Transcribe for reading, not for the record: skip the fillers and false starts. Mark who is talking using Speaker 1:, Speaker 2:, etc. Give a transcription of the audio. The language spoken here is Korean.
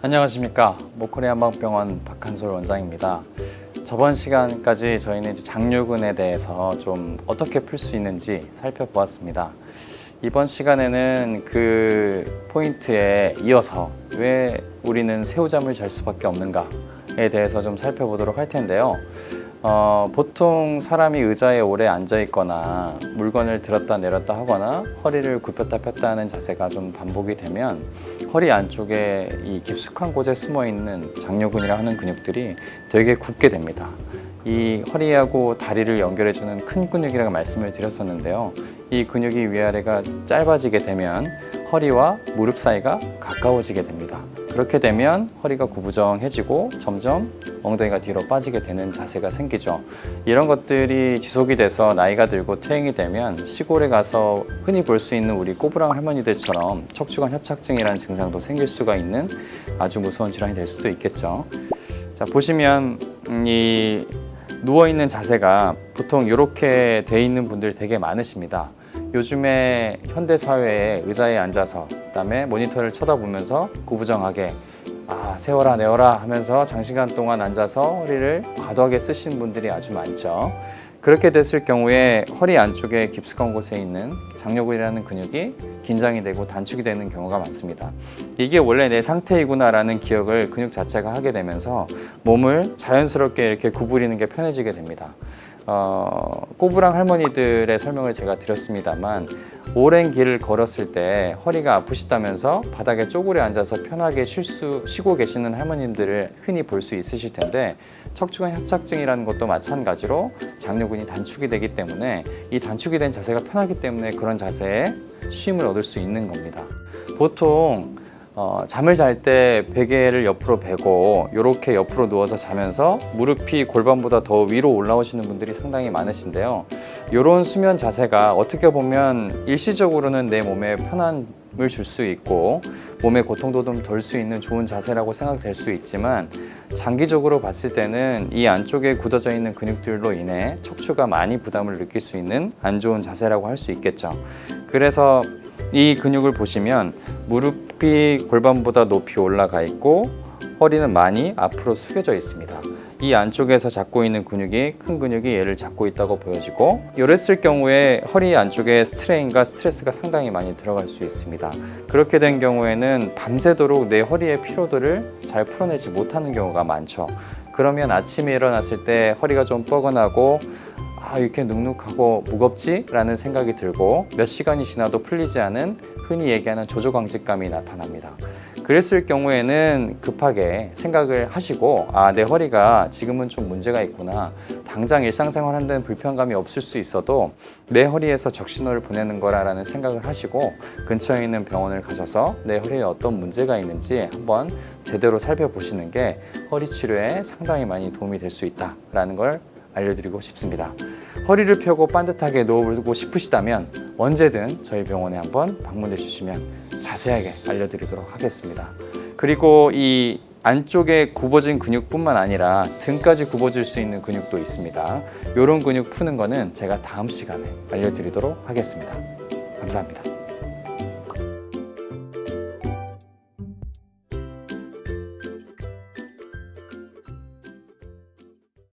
Speaker 1: 안녕하십니까. 모코리 한방병원 박한솔 원장입니다. 저번 시간까지 저희는 이제 장요근에 대해서 좀 어떻게 풀 수 있는지 살펴보았습니다. 이번 시간에는 그 포인트에 이어서 왜 우리는 새우잠을 잘 수밖에 없는가에 대해서 좀 살펴보도록 할 텐데요. 보통 사람이 의자에 오래 앉아 있거나 물건을 들었다 내렸다 하거나 허리를 굽혔다 폈다 하는 자세가 좀 반복이 되면 허리 안쪽에 이 깊숙한 곳에 숨어 있는 장요근이라 하는 근육들이 되게 굳게 됩니다. 이 허리하고 다리를 연결해주는 큰 근육이라고 말씀을 드렸었는데요. 이 근육이 위아래가 짧아지게 되면 허리와 무릎 사이가 가까워지게 됩니다. 그렇게 되면 허리가 구부정해지고 점점 엉덩이가 뒤로 빠지게 되는 자세가 생기죠. 이런 것들이 지속이 돼서 나이가 들고 퇴행이 되면 시골에 가서 흔히 볼 수 있는 우리 꼬부랑 할머니들처럼 척추관 협착증이라는 증상도 생길 수가 있는 아주 무서운 질환이 될 수도 있겠죠. 자, 보시면 이 누워있는 자세가 보통 이렇게 돼 있는 분들 되게 많으십니다. 요즘에 현대사회에 의자에 앉아서 그다음에 모니터를 쳐다보면서 구부정하게 세워라 내워라 하면서 장시간 동안 앉아서 허리를 과도하게 쓰시는 분들이 아주 많죠. 그렇게 됐을 경우에 허리 안쪽에 깊숙한 곳에 있는 장요근이라는 근육이 긴장이 되고 단축이 되는 경우가 많습니다. 이게 원래 내 상태이구나라는 기억을 근육 자체가 하게 되면서 몸을 자연스럽게 이렇게 구부리는 게 편해지게 됩니다. 꼬부랑 할머니들의 설명을 제가 드렸습니다만 오랜 길을 걸었을 때 허리가 아프시다면서 바닥에 쪼그려 앉아서 편하게 쉬고 계시는 할머님들을 흔히 볼 수 있으실 텐데 척추관 협착증이라는 것도 마찬가지로 장요근이 단축이 되기 때문에 이 단축이 된 자세가 편하기 때문에 그런 자세에 쉼을 얻을 수 있는 겁니다. 보통 잠을 잘 때 베개를 옆으로 베고 이렇게 옆으로 누워서 자면서 무릎이 골반보다 더 위로 올라오시는 분들이 상당히 많으신데요. 이런 수면 자세가 어떻게 보면 일시적으로는 내 몸에 편함을 줄 수 있고 몸의 고통도 좀 덜 수 있는 좋은 자세라고 생각될 수 있지만 장기적으로 봤을 때는 이 안쪽에 굳어져 있는 근육들로 인해 척추가 많이 부담을 느낄 수 있는 안 좋은 자세라고 할 수 있겠죠. 그래서 이 근육을 보시면 무릎이 골반보다 높이 올라가 있고 허리는 많이 앞으로 숙여져 있습니다. 이 안쪽에서 잡고 있는 근육이 큰 근육이 얘를 잡고 있다고 보여지고 이랬을 경우에 허리 안쪽에 스트레인과 스트레스가 상당히 많이 들어갈 수 있습니다. 그렇게 된 경우에는 밤새도록 내 허리의 피로도를 잘 풀어내지 못하는 경우가 많죠. 그러면 아침에 일어났을 때 허리가 좀 뻐근하고 이렇게 눅눅하고 무겁지? 라는 생각이 들고 몇 시간이 지나도 풀리지 않은 흔히 얘기하는 조조광직감이 나타납니다. 그랬을 경우에는 급하게 생각을 하시고 내 허리가 지금은 좀 문제가 있구나. 당장 일상생활 하는 데는 불편감이 없을 수 있어도 내 허리에서 적신호를 보내는 거라는 생각을 하시고 근처에 있는 병원을 가셔서 내 허리에 어떤 문제가 있는지 한번 제대로 살펴보시는 게 허리 치료에 상당히 많이 도움이 될 수 있다라는 걸 알려드리고 싶습니다. 허리를 펴고 반듯하게 누워보고 싶으시다면 언제든 저희 병원에 한번 방문해 주시면 자세하게 알려드리도록 하겠습니다. 그리고 이 안쪽에 굽어진 근육뿐만 아니라 등까지 굽어질 수 있는 근육도 있습니다. 이런 근육 푸는 거는 제가 다음 시간에 알려드리도록 하겠습니다. 감사합니다.